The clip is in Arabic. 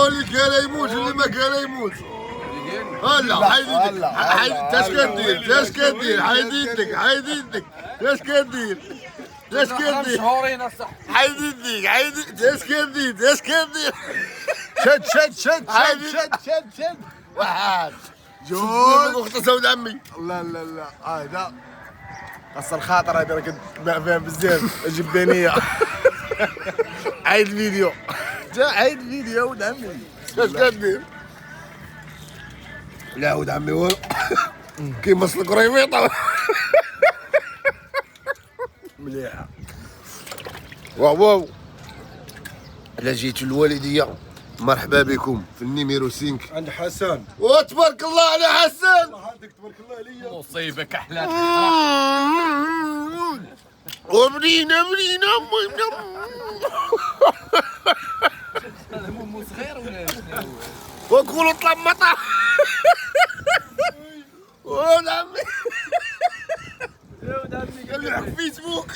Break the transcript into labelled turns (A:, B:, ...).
A: اللي كان يموت اللي ما كان يموت. هلا حيد يدك، اش كدير؟ اش كدير؟ حيد يدك، حيد يدك، اش كدير؟ اش كدير؟ حيد يدك، حيد يدك، اش كدير؟ اش كدير؟
B: شد شد شد شد شد شد
A: واحد
B: جول.
A: اخت سود عمي.
B: لا لا لا هذا قصر الخاطر، هذا كنت فاهم بزاف جبانيه. عيد الفيديو، جا عيد الفيديو ولد عمي.
A: اش كدير؟ لا ولد عمي هو كيما صلك ريفيطه.
B: مليحه.
A: واو الا جيتوا الوالديه مرحبا بكم في النيميرو 5
B: عند حسن.
A: وتبارك الله على حسن.
B: الله عندك تبارك الله عليا.
C: مصيبه كحلات.
A: وبنينا
C: مو صغير ولا شنو؟
A: وكلوا طلمطه. ولد عمي
C: يا ولد عمي
A: قال لي في فيسبوك.